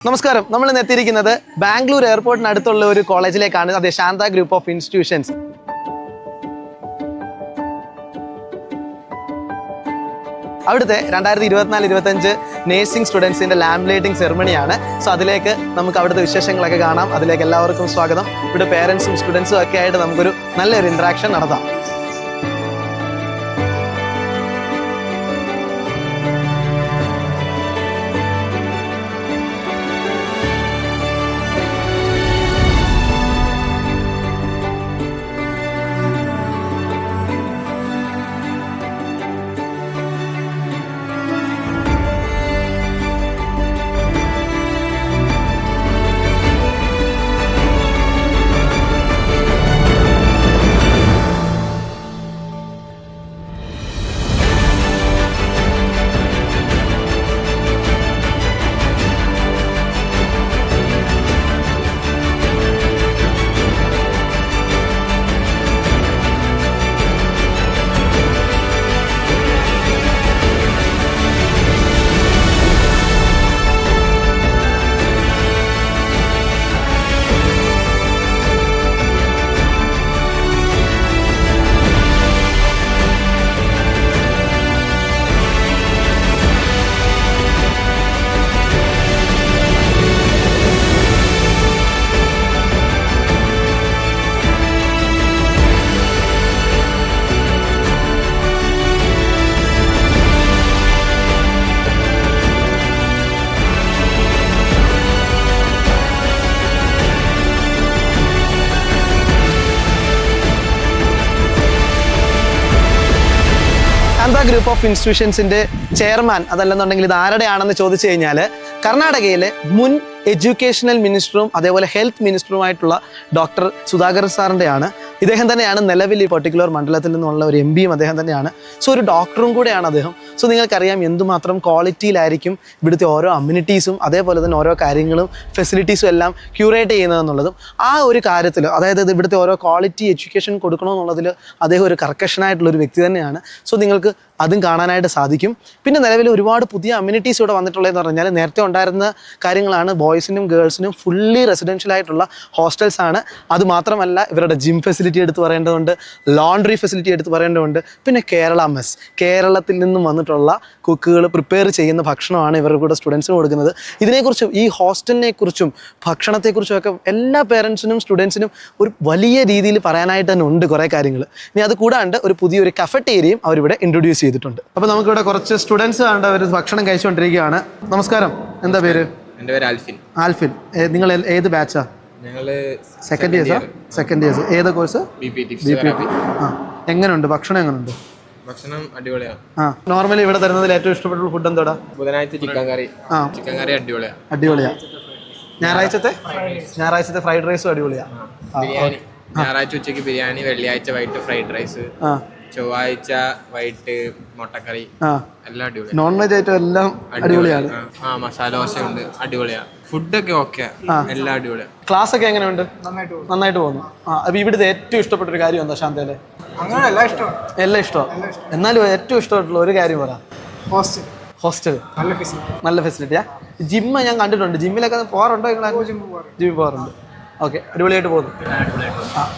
നമസ്കാരം. നമ്മൾ ഇന്ന് എത്തിയിരിക്കുന്നത് ബാംഗ്ലൂർ എയർപോർട്ടിനടുത്തുള്ള ഒരു കോളേജിലേക്കാണ്. അതെ, ശാന്ത ഗ്രൂപ്പ് ഓഫ് ഇൻസ്റ്റിറ്റ്യൂഷൻസ്. അവിടുത്തെ 2024-25 നേഴ്സിംഗ് സ്റ്റുഡൻസിൻ്റെ ലാമിനേറ്റിംഗ് സെറമണിയാണ്. സോ അതിലേക്ക് നമുക്ക് അവിടുത്തെ വിശേഷങ്ങളൊക്കെ കാണാം. അതിലേക്ക് എല്ലാവർക്കും സ്വാഗതം. ഇവിടെ പേരൻസും സ്റ്റുഡൻസും ഒക്കെ ആയിട്ട് നമുക്കൊരു നല്ലൊരു ഇൻട്രാക്ഷൻ നടത്താം. ശാന്ത ഗ്രൂപ്പ് ഓഫ് ഇൻസ്റ്റിറ്റ്യൂഷൻസിൻ്റെ ചെയർമാൻ അതല്ലെന്നുണ്ടെങ്കിൽ ഇത് ആരുടെയാണെന്ന് ചോദിച്ചു കഴിഞ്ഞാൽ കർണാടകയിലെ മുൻ എഡ്യൂക്കേഷണൽ മിനിസ്റ്ററും അതേപോലെ ഹെൽത്ത് മിനിസ്റ്ററുമായിട്ടുള്ള ഡോക്ടർ സുധാകർ സാറിൻ്റെയാണ്. ഇദ്ദേഹം തന്നെയാണ് നിലവിൽ ഈ പർട്ടിക്കുലർ മണ്ഡലത്തിൽ നിന്നുള്ള ഒരു MPയും അദ്ദേഹം തന്നെയാണ്. സോ ഒരു ഡോക്ടറും കൂടെയാണ് അദ്ദേഹം. സോ നിങ്ങൾക്കറിയാം എന്തുമാത്രം ക്വാളിറ്റിയിലായിരിക്കും ഇവിടുത്തെ ഓരോ അമ്യൂണിറ്റീസും അതേപോലെ തന്നെ ഓരോ കാര്യങ്ങളും ഫെസിലിറ്റീസും എല്ലാം ക്യൂറേറ്റ് ചെയ്യുന്നതെന്നുള്ളതും ആ ഒരു കാര്യത്തിൽ, അതായത് ഇവിടുത്തെ ഓരോ ക്വാളിറ്റി എഡ്യൂക്കേഷൻ കൊടുക്കണമെന്നുള്ളതിൽ അദ്ദേഹം ഒരു കർക്കശനായിട്ടുള്ളൊരു വ്യക്തി തന്നെയാണ്. സോ നിങ്ങൾക്ക് അതും കാണാനായിട്ട് സാധിക്കും. പിന്നെ നിലവിൽ ഒരുപാട് പുതിയ അമ്യൂണിറ്റീസ് ഇവിടെ വന്നിട്ടുള്ളതെന്ന് പറഞ്ഞാൽ നേരത്തെ ഉണ്ടായിരുന്ന കാര്യങ്ങളാണ്. ബോയ്സിനും ഗേൾസിനും ഫുള്ളി റെസിഡൻഷ്യൽ ആയിട്ടുള്ള ഹോസ്റ്റൽസ് ആണ്. അതുമാത്രമല്ല ഇവരുടെ ജിം ഫെസിലിറ്റി എടുത്ത് പറയേണ്ടതുണ്ട്, ലോണ്ട്രി ഫെസിലിറ്റി എടുത്ത് പറയേണ്ടതുണ്ട്. പിന്നെ കേരള മെസ്, കേരളത്തിൽ നിന്നും വന്നിട്ടുള്ള കുക്കുകൾ പ്രിപ്പയർ ചെയ്യുന്ന ഭക്ഷണമാണ് ഇവരുടെ കൂടെ സ്റ്റുഡൻസിന് കൊടുക്കുന്നത്. ഇതിനെക്കുറിച്ചും ഈ ഹോസ്റ്റലിനെ കുറിച്ചും ഭക്ഷണത്തെക്കുറിച്ചും ഒക്കെ എല്ലാ പേരൻസിനും സ്റ്റുഡൻസിനും ഒരു വലിയ രീതിയിൽ പറയാനായിട്ട് തന്നെ ഉണ്ട് കുറേ കാര്യങ്ങൾ. ഇനി അത് കൂടാണ്ട് ഒരു പുതിയൊരു കഫറ്റേരിയയും അവരിവിടെ ഇൻട്രൊഡ്യൂസ് ചെയ്തിട്ടുണ്ട്. അപ്പോൾ നമുക്കിവിടെ കുറച്ച് സ്റ്റുഡൻസ് കണ്ട് അവർ ഭക്ഷണം കഴിച്ചുകൊണ്ടിരിക്കുകയാണ്. നമസ്കാരം, എന്താ പേര്? എൻ്റെ പേര് ആൽഫിൻ. ആൽഫിൻ, നിങ്ങൾ ഏത് ബാച്ചാ? ഞങ്ങള് സെക്കൻഡ് ഇയേഴ്സ്. ഏത് കോഴ്സ്? BPT. ആ, എങ്ങനെയുണ്ട് ഭക്ഷണം? എങ്ങനെയുണ്ട് ഭക്ഷണം? അടിപൊളിയാണ്. നോർമലി ഇവിടെ തരുന്നതിൽ ഏറ്റവും ഇഷ്ടപ്പെട്ട ഫുഡ് എന്തോടാ? ബുധനാഴ്ച ചിക്കൻ കറി. ചിക്കൻ കറി അടിപൊളിയാ. ഞായറാഴ്ചത്തെ ഫ്രൈഡ് റൈസും അടിപൊളിയാ. ബിരിയാണി ഞായറാഴ്ച ഉച്ചയ്ക്ക് ബിരിയാണി, വെള്ളിയാഴ്ച വൈകിട്ട് ഫ്രൈഡ് റൈസ്, ചൊവ്വാഴ്ച വൈകിട്ട് മുട്ടക്കറി, എല്ലാം അടിപൊളിയാണ്. നോൺ വെജ് ഐറ്റം എല്ലാം അടിപൊളിയാണ്. മസാല ദോശ ഉണ്ട്, അടിപൊളിയാണ്. ഫുഡൊക്കെ ഓക്കെ, എല്ലാം അടിപൊളിയാണ്. ക്ലാസ് ഒക്കെ എങ്ങനെയുണ്ട്? നന്നായിട്ട് പോകുന്നു. അപ്പൊ ഇവിടുത്തെ ഏറ്റവും ഇഷ്ടപ്പെട്ട ഒരു കാര്യം എന്താ ശാന്തയിലെ? എല്ലാം ഇഷ്ടമാണ്. എന്നാലും ഏറ്റവും ഇഷ്ടപ്പെട്ടുള്ള ഒരു കാര്യം പറ. ഹോസ്റ്റൽ നല്ല ഫെസിലിറ്റിയാ. ജിമ്മ് ഞാൻ കണ്ടിട്ടുണ്ട്. ജിമ്മിലൊക്കെ പോകാറുണ്ടോ? ജിമ്മിൽ പോകാറുണ്ട്. ഓക്കെ, അടിപൊളിയായിട്ട് പോകുന്നു.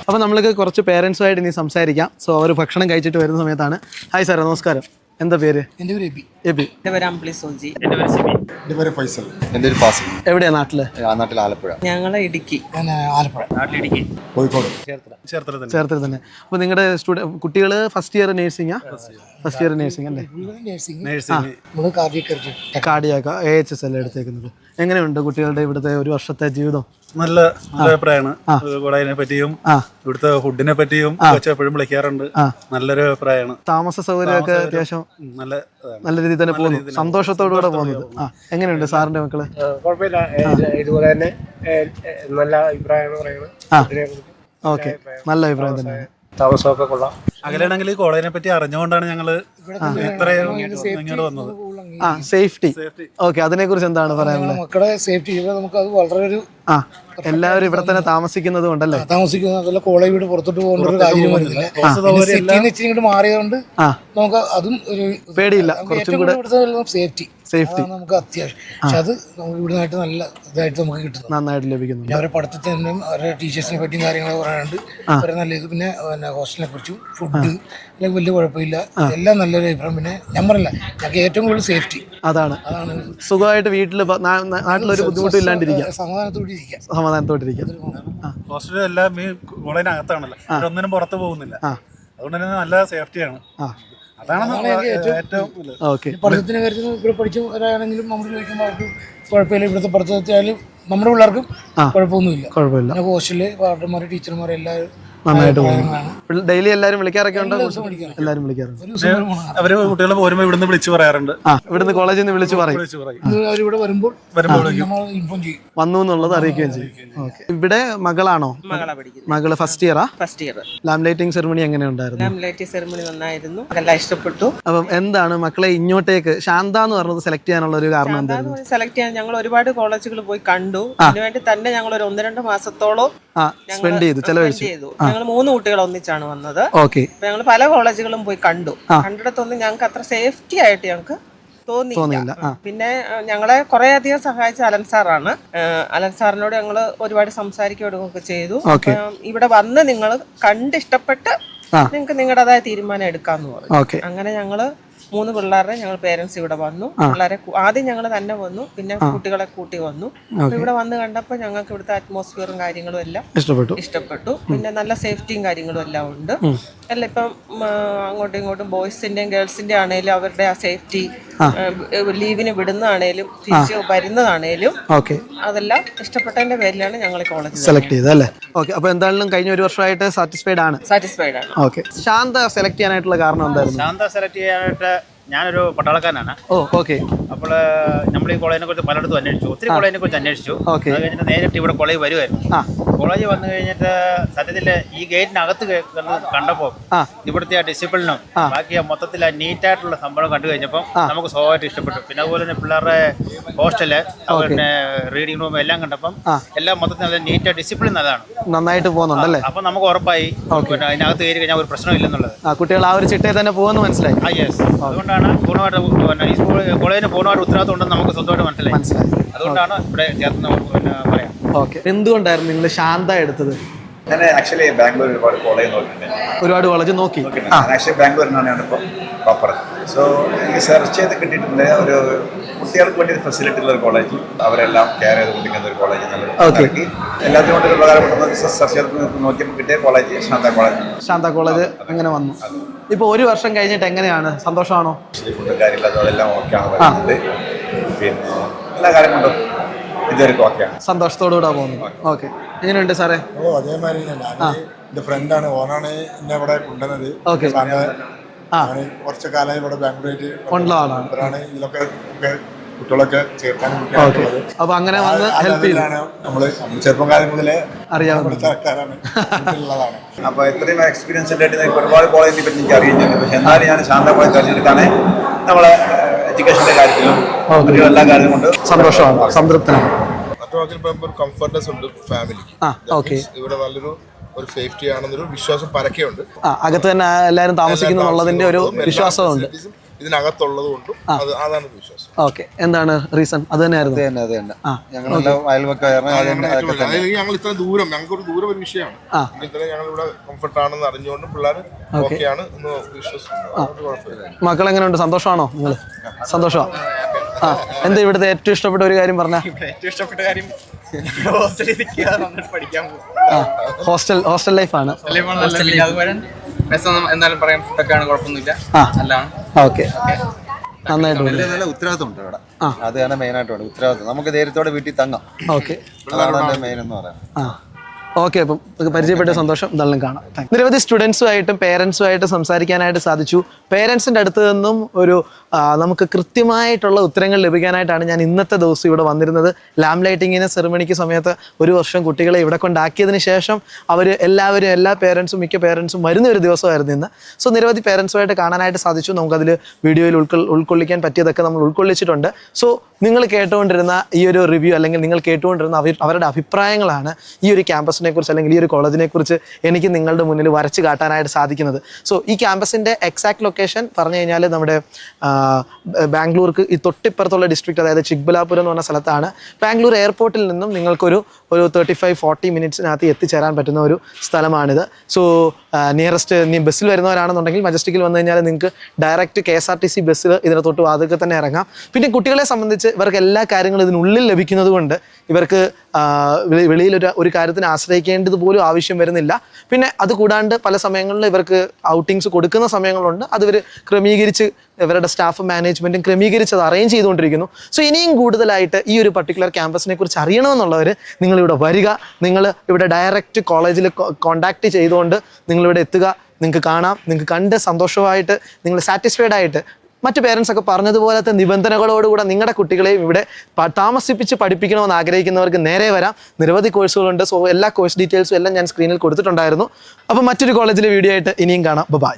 അപ്പോൾ നമ്മൾക്ക് കുറച്ച് പേരൻസുമായിട്ട് ഇനി സംസാരിക്കാം. സോ അവർ ഭക്ഷണം കഴിച്ചിട്ട് വരുന്ന സമയത്താണ്. ഹായ് സാർ, നമസ്കാരം. എന്താ പേര്? എൻ്റെ പേര് എബി. എൻ്റെ പേര് അംപ്ലി സോജി. എൻ്റെ പേര് സിബി. എൻ്റെ പേര് ഫൈസൽ. എൻ്റെ പേര് ഫാസിൽ. എവിടെയാ നാട്ടില്? നാട്ടിൽ ആലപ്പുഴ. ഞങ്ങൾ ഇടുക്കി. ഞാൻ ആലപ്പുഴ. നാട്ടിൽ ഇടുക്കി. കോഴിക്കോട്. ചേർത്തല തന്നെ. അപ്പോൾ നിങ്ങളുടെ കുട്ടികൾ ഫസ്റ്റ് ഇയർ നേഴ്സിംഗാ? ഫസ്റ്റ് ഇയർ നേഴ്സിംഗ് അല്ലേ? കാർഡിയാക്ക AHS അല്ലേ എടുത്തേക്കുന്നത്. എങ്ങനെയുണ്ട് കുട്ടികളുടെ ഇവിടുത്തെ ഒരു വർഷത്തെ ജീവിതം? നല്ല അഭിപ്രായമാണ്. കോളേജിനെ പറ്റിയും ഇവിടുത്തെ ഫുഡിനെ പറ്റിയും എപ്പോഴും വിളിക്കാറുണ്ട്. നല്ലൊരു അഭിപ്രായമാണ്. താമസ സൗകര്യമൊക്കെ അത്യാവശ്യം നല്ല രീതിയിൽ തന്നെ പോകുന്നു. സന്തോഷത്തോടുകൂടെ പോകുന്നത്. എങ്ങനെയുണ്ട് സാറിന്റെ മക്കള്? കുഴപ്പമില്ല, ഇതുപോലെ തന്നെ നല്ല അഭിപ്രായമാണ് പറയുന്നത്. ഓക്കെ, നല്ല അഭിപ്രായം തന്നെയാണ്. താമസമൊക്കെ കൊള്ളാം. അകലെയാണെങ്കിൽ കോളേജിനെ പറ്റി അറിഞ്ഞുകൊണ്ടാണ് ഞങ്ങള് ഇത്രയും ഇങ്ങോട്ട് വന്നത്. സേഫ്റ്റി. ഓക്കെ, അതിനെ കുറിച്ച് എന്താണ് പറയാനുള്ളത്? മക്കളെ സേഫ്റ്റി നമുക്ക് അത് വളരെ ഒരു എല്ലാവരും ഇവിടെ തന്നെ താമസിക്കുന്നത് കൊണ്ടല്ലേ? താമസിക്കുന്നത് കോളേജ് വീട് പുറത്തോട്ട് പോകേണ്ട ഒരു കാര്യം വരുന്നില്ല. സിറ്റിന്ന് ഇച്ചിരി ഇങ്ങോട്ട് മാറിയതുകൊണ്ട് നമുക്ക് അതും ഒരു പേടിയില്ല. കുറച്ചും കൂടെ സേഫ്റ്റി അതാണ് നമുക്ക് അത്യാവശ്യം. പക്ഷെ അത് നമുക്ക് ഇവിടുന്നായിട്ട് നല്ല ഇതായിട്ട് നമുക്ക് കിട്ടുന്നു. നന്നായിട്ട് ലഭിക്കുന്നു. പിന്നെ അവരെ പഠിത്തത്തിനും അവരുടെ ടീച്ചേഴ്സിനെ പറ്റിയും കാര്യങ്ങൾ പറയാനുണ്ട്. അവരെ നല്ല ഇത് പിന്നെ ഹോസ്റ്റലിനെ കുറിച്ചും ഫുഡ് അല്ലെങ്കിൽ വലിയ കുഴപ്പമില്ല, എല്ലാം നല്ലൊരു അഭിപ്രായം. പിന്നെ ഞാൻ പറയില്ല, ഞങ്ങൾക്ക് ഏറ്റവും കൂടുതൽ സേഫ്റ്റി അതാണ്. സുഖമായിട്ട് വീട്ടിൽ നാട്ടിലൊരു ബുദ്ധിമുട്ടും ഇല്ലാണ്ടിരിക്കാം, സമാധാനത്തോട്ടിരിക്കാം. ഹോസ്റ്റലിൽ എല്ലാം ഈ കോളേജിനകത്താണല്ലോ, ഒന്നിനും പുറത്ത് പോകുന്നില്ല. അതുകൊണ്ട് തന്നെ നല്ല സേഫ്റ്റിയാണ്. അതാണ് ഏറ്റവും പഠിത്തത്തിന്റെ കാര്യത്തിൽ ഇവിടെ പഠിച്ചവരാണെങ്കിലും നമ്മൾ ചോദിക്കുമ്പോൾ അവർക്ക് കുഴപ്പമില്ല. ഇവിടുത്തെ പഠിത്തത്തിലായാലും നമ്മുടെ പിള്ളേർക്കും കുഴപ്പമൊന്നുമില്ല. ഹോസ്റ്റലില് വാർഡന്മാര് ടീച്ചർമാർ എല്ലാവരും നന്നായിട്ട് പോകുന്നു. ഡെയിലി എല്ലാവരും വിളിക്കാറൊക്കെ ഉണ്ട്. എല്ലാവരും വിളിക്കാറുണ്ട്. അവര് കുട്ടികളെ പോരുമ്പോ ഇവിടുന്ന് വിളിച്ചു പറയാറുണ്ട്. ഇവിടുന്ന് കോളേജിൽ നിന്ന് വിളിച്ചു പറയും. അവരിവിടെ വരുമ്പോൾ ഇൻഫോം ചെയ്യും, വന്നു എന്നുള്ളത് അറിയിക്കുകയും ചെയ്യും. ഇവിടെ മകളാണോ? മകള് ഫസ്റ്റ് ഇയറാ? First year. Lamp lighting ceremony എങ്ങനെ ഉണ്ടായിരുന്നു? ലാമ്പ് ലൈറ്റിംഗ് സെറിമണി നന്നായിരുന്നു, എല്ലാം ഇഷ്ടപ്പെട്ടു. അപ്പം എന്താണ് മക്കളെ ഇങ്ങോട്ടേക്ക് ശാന്ത എന്ന് പറഞ്ഞത് സെലക്ട് ചെയ്യാനുള്ള ഒരു കാരണം എന്തായിരുന്നു? സെലക്ട് ചെയ്യാൻ ഞങ്ങൾ ഒരുപാട് കോളേജുകൾ പോയി കണ്ടു. അതിനുവേണ്ടി തന്നെ ഞങ്ങൾ ഒരു 1-2 മാസത്തോളം സ്പെൻഡ് ചെയ്തു. ഞങ്ങൾ 3 കുട്ടികൾ ഒന്നിച്ചാണ് വന്നത്. ഞങ്ങൾ പല കോളേജുകളും പോയി കണ്ടു. കണ്ടിടത്തൊന്നും ഞങ്ങൾക്ക് അത്ര സേഫ്റ്റി ആയിട്ട് ഞങ്ങൾക്ക് തോന്നിയില്ല. പിന്നെ ഞങ്ങളെ കുറെ അധികം സഹായിച്ച അലൻ സാറാണ്. അലൻ സാറിനോട് ഞങ്ങൾ ഒരുപാട് സംസാരിക്കുകയൊക്കെ ചെയ്തു. ഇവിടെ വന്ന് നിങ്ങൾ കണ്ടിഷ്ടപ്പെട്ട് നിങ്ങൾക്ക് നിങ്ങളുടേതായ തീരുമാനം എടുക്കാന്ന് പറഞ്ഞു. അങ്ങനെ ഞങ്ങള് 3 പിള്ളേരുടെ ഞങ്ങൾ പേരൻസ് ഇവിടെ വന്നു. പിള്ളേരെ ആദ്യം ഞങ്ങൾ തന്നെ വന്നു, പിന്നെ കുട്ടികളെ കൂട്ടി വന്നു. ഇവിടെ വന്ന് കണ്ടപ്പോൾ ഞങ്ങൾക്ക് ഇവിടുത്തെ അറ്റ്മോസ്ഫിയറും കാര്യങ്ങളും എല്ലാം ഇഷ്ടപ്പെട്ടു. പിന്നെ നല്ല സേഫ്റ്റിയും കാര്യങ്ങളും എല്ലാം ഉണ്ട്. അല്ല ഇപ്പം അങ്ങോട്ടും ഇങ്ങോട്ടും ബോയ്സിന്റെയും ഗേൾസിന്റെ ആണേലും അവരുടെ ആ സേഫ്റ്റി, ലീവിന് വിടുന്നതാണേലും തിരിച്ച് വരുന്നതാണേലും അതെല്ലാം ഇഷ്ടപ്പെട്ടതിന്റെ പേരിലാണ് ഞങ്ങൾ കോളേജ് സെലക്ട് ചെയ്തത് അല്ലേ? ഓക്കെ. അപ്പൊ എന്തായാലും കഴിഞ്ഞ 1 വർഷമായിട്ട് സാറ്റിസ്ഫൈഡ് ആണ്. ഓക്കെ. ശാന്ത സെലക്ട് ചെയ്യാനായിട്ടുള്ള കാരണം എന്തായിരുന്നു? ശാന്ത സെലക്ട് ചെയ്യാനായിട്ട് ഞാനൊരു പട്ടാളക്കാരനാണ്. അപ്പോൾ നമ്മൾ ഈ കോളേജിനെ കുറിച്ച് പലയിടത്തും അന്വേഷിച്ചു, ഒത്തിരി കോളേജിനെ കുറിച്ച് അന്വേഷിച്ചു. അത് കഴിഞ്ഞിട്ട് നേരിട്ട് ഇവിടെ കോളേജ് വരുമായിരുന്നു. കോളേജ് വന്നു കഴിഞ്ഞിട്ട് സത്യത്തിൽ ഈ ഗേറ്റിനകത്ത് കണ്ടപ്പോൾ ഇവിടുത്തെ ആ ഡിസിപ്ലിനും ബാക്കി മൊത്തത്തിൽ ആ നീറ്റായിട്ടുള്ള സംഭവം കണ്ടു കഴിഞ്ഞപ്പോൾ നമുക്ക് സ്വാഭാവികമായിട്ട് ഇഷ്ടപ്പെട്ടു. പിന്നെ അതുപോലെ തന്നെ പിള്ളേരുടെ ഹോസ്റ്റല്, പിന്നെ റീഡിംഗ് റൂം എല്ലാം കണ്ടപ്പം എല്ലാം മൊത്തത്തിൽ നല്ല നീറ്റ് ഡിസിപ്ലിൻ നല്ലതാണ്, നന്നായിട്ട് പോകുന്നുണ്ടല്ലേ? അപ്പൊ നമുക്ക് ഉറപ്പായി പിന്നെ അതിനകത്ത് കയറി കഴിഞ്ഞാൽ ഒരു പ്രശ്നമില്ലെന്നുള്ളത്. കുട്ടികൾ ആ ഒരു ചിട്ടയിൽ തന്നെ പോകുമെന്ന് മനസ്സിലായി. അതുകൊണ്ടാണ് പൂർണ്ണമായിട്ട് ഈ കോളേജിന് പൂർണ്ണമായിട്ട് ഉത്തരവാദിത്വം ഉണ്ടെന്ന് നമുക്ക് സ്വന്തമായിട്ട് മനസ്സിലായി. അതുകൊണ്ടാണ് ഇവിടെ ചേർന്ന് പറയാം. ഓക്കെ. എന്തുകൊണ്ടായിരുന്നു നിങ്ങൾ ശാന്ത എടുത്തത്? ഞാൻ ആക്ച്വലി ബാംഗ്ലൂർ ഒരുപാട് കോളേജ് നോക്കിയിട്ടുണ്ട്. ഒരുപാട് കോളേജ് നോക്കി. ആക്ച്വലി ബാംഗ്ലൂരിനാണ് ഞാനിപ്പോൾ പ്രോപ്പർ. സോ എനിക്ക് സെർച്ച് ചെയ്ത് കിട്ടിയിട്ടുണ്ട് ഒരു കുട്ടികൾക്ക് വേണ്ടി ഫെസിലിറ്റി ഉള്ള ഒരു കോളേജ്, അവരെല്ലാം കെയർ ചെയ്ത് കൊണ്ടിരിക്കുന്ന ഒരു കോളേജ്. എല്ലാത്തിനും കൊണ്ട് പ്രകാരപ്പെട്ട സെർച്ച് ചെയ്ത് നോക്കിയപ്പോൾ കിട്ടിയ കോളേജ് ശാന്ത കോളേജ്. അങ്ങനെ വന്നു. ഇപ്പൊ 1 വർഷം കഴിഞ്ഞിട്ട് എങ്ങനെയാണ്? സന്തോഷമാണോ? ഫുഡും കാര്യമില്ല, അതെല്ലാം ഓക്കെ ആണ് പറയുന്നത്. പിന്നെ എല്ലാ കാര്യം കൊണ്ടും ഇതൊരു ഓക്കെയാണ്, സന്തോഷത്തോടുകൂടെ പോകുന്നു. ഓക്കെ. എങ്ങനെയുണ്ട് സാറേ? അതേമാതിരി എന്റെ ഫ്രണ്ടാണ്, ഓനാണ് എന്നെ ഇവിടെ കൊണ്ടുവന്നത്. കുറച്ച് കാലമായി ഇവിടെ ബാംഗ്ലൂരാണ് ഇതിലൊക്കെ കുട്ടികളൊക്കെ ചേർക്കാനും. അപ്പൊ അങ്ങനെ വന്ന് ഹെൽപ്പ് ചെയ്താണ്. നമ്മള് ചെറുപ്പം കാലം മുതലേ അറിയാവുന്ന ആൾക്കാരാണ്. അപ്പൊ ഇത്രയും എക്സ്പീരിയൻസ് ഉണ്ടായിട്ട് ഒരുപാട് കോളേജിനെ പറ്റി എനിക്ക് അറിയുന്നുണ്ട്. പക്ഷെ എന്നാലും ഞാൻ ശാന്ത കോളേജ് തിരഞ്ഞെടുത്താണ്. നമ്മളെ എഡ്യൂക്കേഷന്റെ കാര്യത്തിലും എല്ലാ കാര്യവും കൊണ്ട് സന്തോഷമാണ്, സംതൃപ്തനാണ്. ഒരു കംഫർട്ട്നെസ് ഉണ്ട് ഫാമിലിക്ക്. ഇവിടെ നല്ലൊരു സേഫ്റ്റി ആണെന്നൊരു വിശ്വാസം പരക്കെയുണ്ട്. അകത്ത് തന്നെ എല്ലാവരും താമസിക്കുന്നുള്ളതിന്റെ ഒരു വിശ്വാസമുണ്ട് ഇതിനകത്തുള്ളത് കൊണ്ടും. അതാണ് വിശ്വാസം. ഓക്കെ. എന്താണ് റീസൺ? അത് തന്നെയായിരുന്നു. ഞങ്ങൾ ഇത്ര ദൂരം, ഞങ്ങൾക്കൊരു ദൂരം ഒരു വിഷയമാണ്. ഞങ്ങൾ ഇവിടെ കംഫർട്ട് ആണെന്ന് അറിഞ്ഞുകൊണ്ട് പിള്ളേർ ഓക്കെയാണ് എന്ന് വിശ്വസിക്കുന്നു. മക്കൾ എങ്ങനെയുണ്ട്? സന്തോഷമാണോ നിങ്ങൾ? സന്തോഷമാണ്. എന്താ ഇവിടുത്തെ ഏറ്റവും ഇഷ്ടപ്പെട്ട ഒരു കാര്യം പറഞ്ഞ? ഏറ്റവും ഇഷ്ടപ്പെട്ട കാര്യം ഹോസ്റ്റൽ ലൈഫാണ്. എന്തായാലും പറയാം, ഫുഡൊക്കെയാണ്, കുഴപ്പമൊന്നുമില്ല, നല്ലതാണ്. ഓക്കെ. നന്നായിട്ട് നല്ല ഉത്തരവാദിത്വം ഉണ്ട് ഇവിടെ. അതാണ് മെയിനായിട്ട് ഉത്തരവാദിത്വം. നമുക്ക് ധൈര്യത്തോടെ വീട്ടിൽ തങ്ങാം. ഓക്കെ. അതാണ് മെയിൻ എന്ന് പറയാം. ഓക്കെ. അപ്പം പരിചയപ്പെട്ട സന്തോഷം. ഇതെല്ലാം കാണാം. നിരവധി സ്റ്റുഡൻസുമായിട്ടും പേരൻസുമായിട്ട് സംസാരിക്കാനായിട്ട് സാധിച്ചു. പേരൻസിൻ്റെ അടുത്ത് നിന്നും ഒരു നമുക്ക് കൃത്യമായിട്ടുള്ള ഉത്തരങ്ങൾ ലഭിക്കാനായിട്ടാണ് ഞാൻ ഇന്നത്തെ ദിവസം ഇവിടെ വന്നിരുന്നത്. ലാമ്പ് ലൈറ്റിങ്ങിന് സെറിമണിക്ക് സമയത്ത് 1 വർഷം കുട്ടികളെ ഇവിടെ കൊണ്ടാക്കിയതിന് ശേഷം എല്ലാ പേരൻസും മിക്ക പേരൻസും വരുന്ന ഒരു ദിവസമായിരുന്നു ഇന്ന്. സോ നിരവധി പേരൻസുമായിട്ട് കാണാനായിട്ട് സാധിച്ചു. നമുക്കതിൽ വീഡിയോയിൽ ഉൾക്കൊള്ളിക്കാൻ പറ്റിയതൊക്കെ നമ്മൾ ഉൾക്കൊള്ളിച്ചിട്ടുണ്ട്. സോ നിങ്ങൾ കേട്ടുകൊണ്ടിരുന്ന ഈ ഒരു റിവ്യൂ അല്ലെങ്കിൽ നിങ്ങൾ കേട്ടുകൊണ്ടിരുന്ന അവരുടെ അഭിപ്രായങ്ങളാണ് ഈ ഒരു ക്യാമ്പസിനെ ക്യാമ്പസിനെ കുറിച്ച് അല്ലെങ്കിൽ ഈ ഒരു കോളേജിനെ കുറിച്ച് എനിക്ക് നിങ്ങളുടെ മുന്നിൽ വരച്ച് കാട്ടാനായിട്ട് സാധിക്കുന്നത്. സോ ഈ ക്യാമ്പസിൻ്റെ എക്സാക്ട് ലൊക്കേഷൻ പറഞ്ഞു കഴിഞ്ഞാൽ നമ്മുടെ ബാംഗ്ലൂർക്ക് ഈ തൊട്ടിപ്പുറത്തുള്ള ഡിസ്ട്രിക്റ്റ്, അതായത് ചിക്ബലാപുരം എന്ന് പറഞ്ഞ സ്ഥലത്താണ്. ബാംഗ്ലൂർ എയർപോർട്ടിൽ നിന്നും നിങ്ങൾക്കൊരു 35-40 മിനിറ്റ്സിനകത്ത് എത്തിച്ചേരാൻ പറ്റുന്ന ഒരു സ്ഥലമാണിത്. സോ നിയറസ്റ്റ് ബസ്സിൽ വരുന്നവരാണെന്നുണ്ടെങ്കിൽ മജസ്റ്റിക്കിൽ വന്നു കഴിഞ്ഞാൽ നിങ്ങൾക്ക് ഡയറക്റ്റ് KSRTC ബസ്സിൽ ഇതിന് തൊട്ട് വാതിൽക്ക് തന്നെ ഇറങ്ങാം. പിന്നെ കുട്ടികളെ സംബന്ധിച്ച് ഇവർക്ക് എല്ലാ കാര്യങ്ങളും ഇതിനുള്ളിൽ ലഭിക്കുന്നത് കൊണ്ട് ഇവർക്ക് വെളിയിൽ ഒരു കാര്യത്തിന് ആശ്രയിക്കേണ്ടത് പോലും ആവശ്യം വരുന്നില്ല. പിന്നെ അതുകൂടാണ്ട് പല സമയങ്ങളിൽ ഇവർക്ക് ഔട്ടിങ്സ് കൊടുക്കുന്ന സമയങ്ങളുണ്ട്. അത് ഇവർ ക്രമീകരിച്ച് ഇവരുടെ സ്റ്റാഫ് മാനേജ്മെൻറ്റും ക്രമീകരിച്ച് അത് അറേഞ്ച് ചെയ്തുകൊണ്ടിരിക്കുന്നു. സോ ഇനിയും കൂടുതലായിട്ട് ഈ ഒരു പർട്ടിക്കുലർ ക്യാമ്പസിനെ കുറിച്ച് അറിയണമെന്നുള്ളവർ നിങ്ങളിവിടെ വരിക. നിങ്ങൾ ഇവിടെ ഡയറക്റ്റ് കോളേജിൽ കോൺടാക്റ്റ് ചെയ്തുകൊണ്ട് നിങ്ങളിവിടെ എത്തുക. നിങ്ങൾക്ക് കാണാം, നിങ്ങൾക്ക് കണ്ട് സന്തോഷമായിട്ട് നിങ്ങൾ സാറ്റിസ്ഫൈഡ് ആയിട്ട് മറ്റ് പേരൻസ് ഒക്കെ പറഞ്ഞതുപോലത്തെ നിബന്ധനകളോടുകൂടെ നിങ്ങളുടെ കുട്ടികളെയും ഇവിടെ താമസിപ്പിച്ച് പഠിപ്പിക്കണമെന്ന് ആഗ്രഹിക്കുന്നവർക്ക് നേരെ വരാം. നിരവധി കോഴ്സുകളുണ്ട്. സോ എല്ലാ കോഴ്സ് ഡീറ്റെയിൽസും എല്ലാം ഞാൻ സ്ക്രീനിൽ കൊടുത്തിട്ടുണ്ടായിരുന്നു. അപ്പോൾ മറ്റൊരു കോളേജിലെ വീഡിയോ ആയിട്ട് ഇനിയും കാണാം. ബൈ.